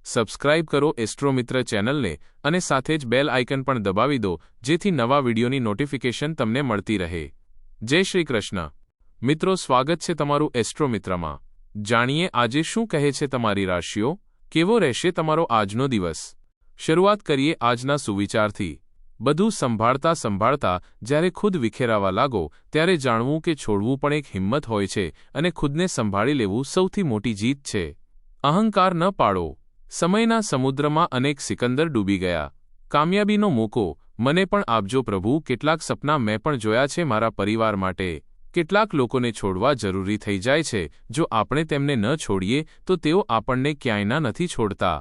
Subscribe કરો એસ્ટ્રોમિત્ર ચેનલને અને સાથે જ બેલ આઇકન પણ દબાવી દો જેથી નવા વિડીયોની નોટિફિકેશન તમને મળતી રહે। જય શ્રી કૃષ્ણ મિત્રો, સ્વાગત છે તમારું એસ્ટ્રોમિત્રમાં। જાણીએ આજે શું કહે છે તમારી રાશિઓ, કેવો રહેશે તમારો આજનો દિવસ। શરૂઆત કરીએ આજના સુવિચારથી। બધું સંભાળતા સંભાળતા જ્યારે ખુદ વિખેરાવા લાગો ત્યારે જાણવું કે છોડવું પણ એક હિંમત હોય છે અને ખુદને સંભાળી લેવું સૌથી મોટી જીત છે। અહંકાર ન પાડો। સમયના સમુદ્રમાં અનેક સિકંદર ડૂબી ગયા। કામયાબીનો મોકો મને પણ આપજો પ્રભુ। કેટલાક સપના મેં પણ જોયા છે મારા પરિવાર માટે। કેટલાક લોકોને છોડવા જરૂરી થઈ જાય છે। જો આપણે તેમને ન છોડીએ તો તેઓ આપણને ક્યાંયના નથી છોડતા।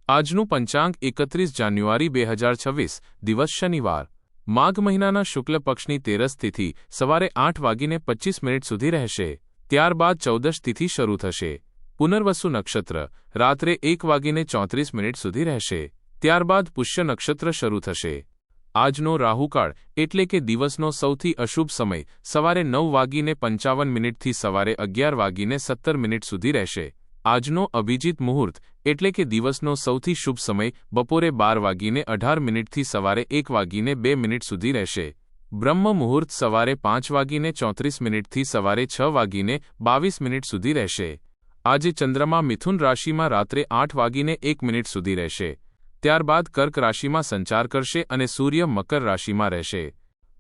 આજનું પંચાંગ 31 જાન્યુઆરી 2026 દિવસ શનિવાર। માઘ મહિનાના શુક્લ પક્ષની તેરસ તિથિ સવારે 8:25 સુધી રહેશે। ત્યારબાદ ચૌદશ તિથિ શરૂ થશે। પુનર્વસુ નક્ષત્ર રાત્રે 1:34 સુધી રહેશે। ત્યારબાદ પુષ્ય નક્ષત્ર શરૂ થશે। આજનો રાહુકાળ એટલે કે દિવસનો સૌથી અશુભ સમય સવારે 9:55 થી સવારે 11:17 સુધી રહેશે। આજનો અભિજીત મુહૂર્ત એટલે કે દિવસનો સૌથી શુભ સમય બપોરે 12:18 થી સવારે 1:02 સુધી રહેશે। બ્રહ્મ મુહૂર્ત સવારે 5:34 થી સવારે 6:22 સુધી રહેશે। આજે ચંદ્રમા મિથુન રાશિમાં રાત્રે 8:01 સુધી રહેશે। ત્યારબાદ કર્ક રાશિમાં સંચાર કરશે અને સૂર્ય મકર રાશિમાં રહેશે।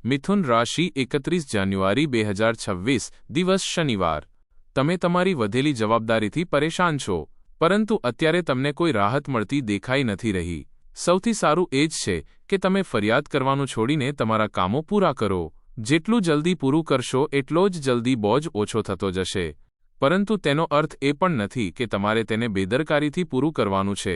મિથુન રાશિ 31 જાન્યુઆરી 2026 દિવસ શનિવાર। તમે તમારી વધેલી જવાબદારીથી પરેશાન છો, પરંતુ અત્યારે તમને કોઈ રાહત મળતી દેખાઈ નથી રહી। સૌથી સારું એ જ છે કે તમે ફરિયાદ કરવાનું છોડીને તમારા કામો પૂરા કરો। જેટલું જલ્દી પૂરું કરશો એટલો જ જલ્દી બોજ ઓછો થતો જશે। પરંતુ તેનો અર્થ એ પણ નથી કે તમારે તેને બેદરકારીથી પૂરું કરવાનું છે।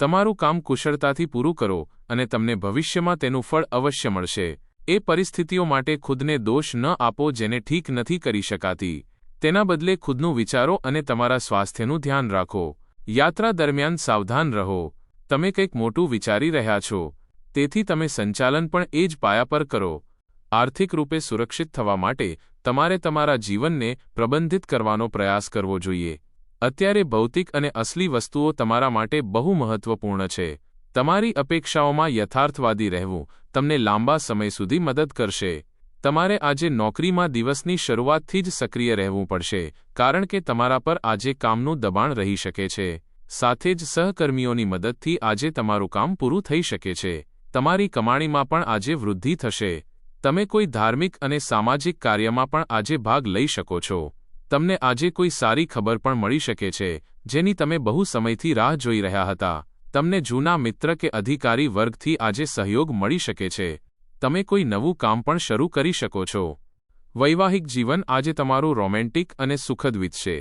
તમારું કામ કુશળતાથી પૂરું કરો અને તમને ભવિષ્યમાં તેનું ફળ અવશ્ય મળશે। એ પરિસ્થિતિઓ માટે ખુદને દોષ ન આપો જેને ઠીક નથી કરી શકાતી। તેના બદલે ખુદનું વિચારો અને તમારા સ્વાસ્થ્યનું ધ્યાન રાખો। યાત્રા દરમિયાન સાવધાન રહો। તમે કંઈક મોટું વિચારી રહ્યા છો, તેથી તમે સંચાલન પણ એ જ પાયા પર કરો। આર્થિક રૂપે સુરક્ષિત થવા માટે તમારે તમારા જીવનને પ્રબંધિત કરવાનો પ્રયાસ કરવો જોઈએ। અત્યારે ભૌતિક અને અસલી વસ્તુઓ તમારા માટે બહુ મહત્વપૂર્ણ છે। તમારી અપેક્ષાઓમાં યથાર્થવાદી રહેવું તમને લાંબા સમય સુધી મદદ કરશે। તમારે આજે નોકરીમાં દિવસની શરૂઆતથી જ સક્રિય રહેવું પડશે, કારણ કે તમારા પર આજે કામનું દબાણ રહી શકે છે। સાથે જ સહકર્મીઓની મદદથી આજે તમારું કામ પૂરું થઈ શકે છે। તમારી કમાણીમાં પણ આજે વૃદ્ધિ થશે। તમે કોઈ ધાર્મિક અને સામાજિક કાર્યમાં પણ આજે ભાગ લઈ શકો છો। તમને આજે કોઈ સારી ખબર પણ મળી શકે છે જેની તમે બહુ સમયથી રાહ જોઈ રહ્યા હતા। તમને જૂના મિત્ર કે અધિકારી વર્ગથી આજે સહયોગ મળી શકે છે। તમે કોઈ નવું કામ પણ શરૂ કરી શકો છો। વૈવાહિક જીવન આજે તમારું રોમેન્ટિક અને સુખદ વીતશે।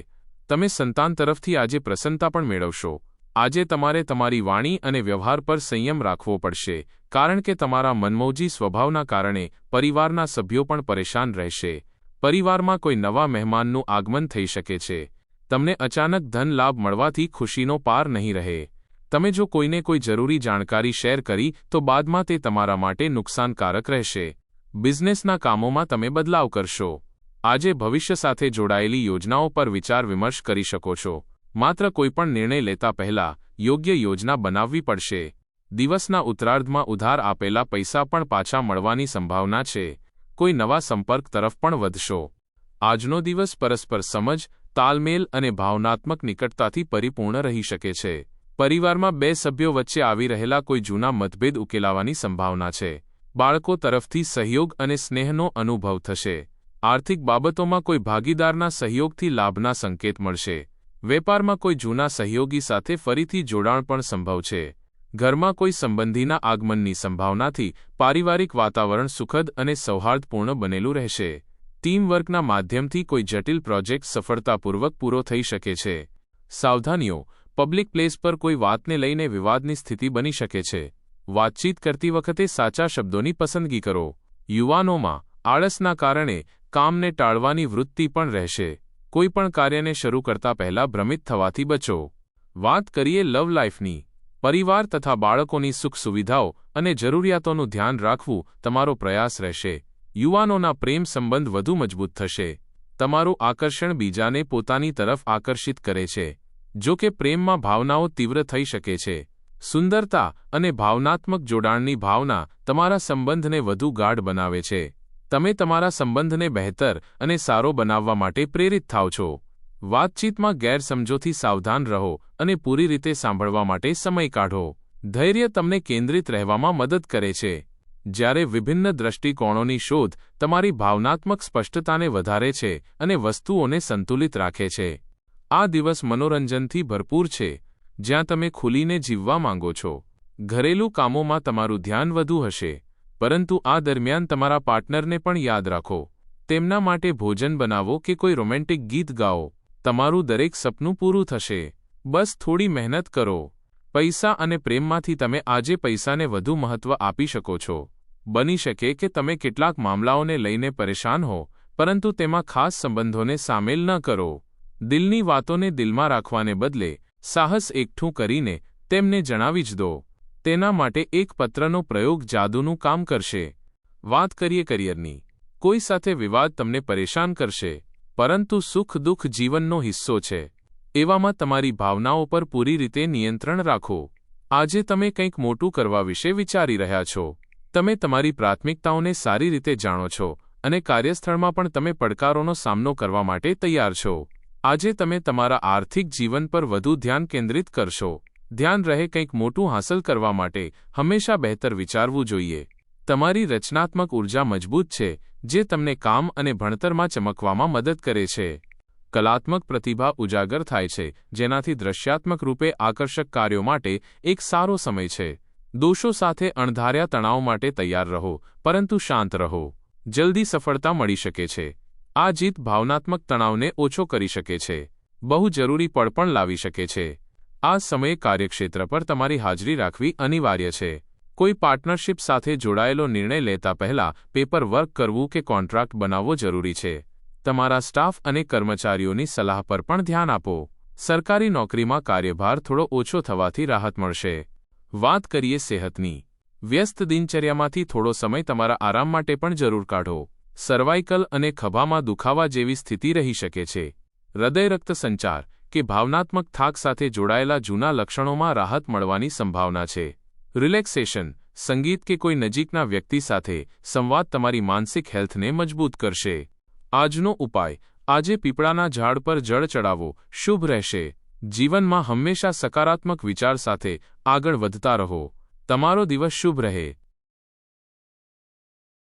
તમે સંતાન તરફથી આજે પ્રસન્નતા પણ મેળવશો। આજે તમારે તમારી વાણી અને વ્યવહાર પર સંયમ રાખવો પડશે, કારણ કે તમારા મનમોજી સ્વભાવના કારણે પરિવારના સભ્યો પણ પરેશાન રહેશે। પરિવારમાં કોઈ નવા મહેમાનનું આગમન થઈ શકે છે। તમને અચાનક ધન લાભ મળવાથી ખુશીનો પાર નહીં રહે। તમે જો કોઈને કોઈ જરૂરી જાણકારી શેર કરી તો બાદમાં તે તમારા માટે નુકસાનકારક રહેશે। બિઝનેસના કામોમાં તમે બદલાવ કરશો। આજે ભવિષ્ય સાથે જોડાયેલી યોજનાઓ પર વિચાર વિમર્શ કરી શકો છો। માત્ર કોઈપણ નિર્ણય લેતા પહેલા યોગ્ય યોજના બનાવવી પડશે। દિવસના ઉત્તરાર્ધમાં ઉધાર આપેલા પૈસા પણ પાછા મળવાની સંભાવના છે। કોઈ નવા સંપર્ક તરફ પણ વધશો। આજનો દિવસ પરસ્પર સમજ, તાલમેલ અને ભાવનાત્મક નિકટતાથી પરિપૂર્ણ રહી શકે છે। પરિવારમાં બે સભ્યો વચ્ચે આવી રહેલા કોઈ જૂના મતભેદ ઉકેલાવાની સંભાવના છે। બાળકો તરફથી સહયોગ અને સ્નેહનો અનુભવ થશે। આર્થિક બાબતોમાં કોઈ ભાગીદારના સહયોગથી લાભના સંકેત મળશે। વેપારમાં કોઈ જૂના સહયોગી સાથે ફરીથી જોડાણ પણ સંભવ છે। ઘરમાં કોઈ સંબંધીના આગમનની સંભાવનાથી પારિવારિક વાતાવરણ સુખદ અને સૌહાર્દપૂર્ણ બનેલું રહેશે। ટીમવર્કના માધ્યમથી કોઈ જટિલ પ્રોજેક્ટ સફળતાપૂર્વક પૂરો થઈ શકે છે। સાવધાનીઓ, પબ્લિક પ્લેસ પર કોઈ વાતને લઈને વિવાદની સ્થિતિ બની શકે છે। વાતચીત કરતી વખતે સાચા શબ્દોની પસંદગી કરો। યુવાનોમાં આળસના કારણે કામને ટાળવાની વૃત્તિ પણ રહેશે। કોઈ પણ કાર્યને શરૂ કરતા પહેલા ભ્રમિત થવાથી બચો। વાત કરીએ લવ લાઈફની। પરિવાર તથા બાળકોની સુખ સુવિધાઓ અને જરૂરિયાતોનું ધ્યાન રાખવું તમારો પ્રયાસ રહેશે। યુવાનોના પ્રેમ સંબંધ વધુ મજબૂત થશે। તમારું આકર્ષણ બીજાને પોતાની તરફ આકર્ષિત કરે છે। જો કે પ્રેમમાં ભાવનાઓ તીવ્ર થઈ શકે છે. સુંદરતા અને ભાવનાત્મક જોડાણની ભાવના તમારા સંબંધને વધુ ગાઢ બનાવે છે. તમે તમારા સંબંધને બહેતર અને સારો બનાવવા માટે પ્રેરિત થાઓ છો. વાતચીતમાં ગેરસમજોથી સાવધાન રહો અને પૂરી રીતે સાંભળવા માટે સમય કાઢો. ધૈર્ય તમને કેન્દ્રિત રહેવામાં મદદ કરે છે. જ્યારે વિભિન્ન દૃષ્ટિકોણોની શોધ તમારી ભાવનાત્મક સ્પષ્ટતાને વધારે છે અને વસ્તુઓને સંતુલિત રાખે છે. આ દિવસ મનોરંજનથી ભરપૂર છે, જ્યાં તમે ખુલીને જીવવા માંગો છો. ઘરેલું કામોમાં તમારું ધ્યાન વધુ હશે, પરંતુ આ દરમિયાન તમારા પાર્ટનરને પણ યાદ રાખો. તેમના માટે ભોજન બનાવો કે કોઈ રોમેન્ટિક ગીત ગાઓ. તમારું દરેક સપનું પૂરું થશે. બસ થોડી મહેનત કરો. પૈસા અને પ્રેમમાંથી તમે આજે પૈસાને વધુ મહત્વ આપી શકો છો. બની શકે કે તમે કેટલાક મામલાઓને લઈને પરેશાન હો, પરંતુ તેમાં ખાસ સંબંધોને સામેલ ન કરો. દિલની વાતોને દિલમાં રાખવાને બદલે સાહસ એકઠું કરીને તેમને જણાવી જ દો. તેના માટે એક પત્રનો પ્રયોગ જાદુનું કામ કરશે. વાત કરીએ કરિયરની. કોઈ સાથે વિવાદ તમને પરેશાન કરશે, પરંતુ સુખ દુઃખ જીવનનો હિસ્સો છે. એવામાં તમારી ભાવનાઓ પર પૂરી રીતે નિયંત્રણ રાખો. આજે તમે કંઈક મોટું કરવા વિશે વિચારી રહ્યા છો. તમે તમારી પ્રાથમિકતાઓને સારી રીતે જાણો છો અને કાર્યસ્થળમાં પણ તમે પડકારોનો સામનો કરવા માટે તૈયાર છો. આજે તમે તમારા આર્થિક જીવન પર વધુ ધ્યાન કેન્દ્રિત કરશો. ધ્યાન રહે, કંઈક મોટું હાંસલ કરવા માટે હંમેશા બહેતર વિચારવું જોઈએ. તમારી રચનાત્મક ઉર્જા મજબૂત છે, જે તમને કામ અને ભણતરમાં ચમકવામાં મદદ કરે છે. કલાત્મક પ્રતિભા ઉજાગર થાય છે, જેનાથી દૃશ્યાત્મક રૂપે આકર્ષક કાર્યો માટે એક સારો સમય છે. દોષો સાથે અણધાર્યા તણાવ માટે તૈયાર રહો, પરંતુ શાંત રહો. જલ્દી સફળતા મળી શકે છે. આ જીત ભાવનાત્મક તણાવને ઓછો કરી શકે છે. બહુ જરૂરી પળ પણ લાવી શકે છે. આ સમયે કાર્યક્ષેત્ર પર તમારી હાજરી રાખવી અનિવાર્ય છે. કોઈ પાર્ટનરશિપ સાથે જોડાયેલો નિર્ણય લેતા પહેલા પેપર વર્ક કરવું કે કોન્ટ્રાક્ટ બનાવવો જરૂરી છે. તમારા સ્ટાફ અને કર્મચારીઓની સલાહ પર પણ ધ્યાન આપો. સરકારી નોકરીમાં કાર્યભાર થોડો ઓછો થવાથી રાહત મળશે. વાત કરીએ સેહતની. વ્યસ્ત દિનચર્યામાંથી થોડો સમય તમારા આરામ માટે પણ જરૂર કાઢો. સર્વાઇકલ અને ખભામાં દુખાવા જેવી સ્થિતિ રહી શકે છે. હૃદય રક્ત સંચાર કે ભાવનાત્મક થાક સાથે જોડાયેલા જૂના લક્ષણોમાં રાહત મળવાની સંભાવના છે. રિલેક્સેશન, સંગીત કે કોઈ નજીકના વ્યક્તિ સાથે સંવાદ તમારી માનસિક હેલ્થને મજબૂત કરશે. આજનો ઉપાય: આજે પીપળાના ઝાડ પર જળ ચડાવો. શુભ રહેશે. જીવનમાં હંમેશા સકારાત્મક વિચાર સાથે આગળ વધતા રહો. તમારો દિવસ શુભ રહે.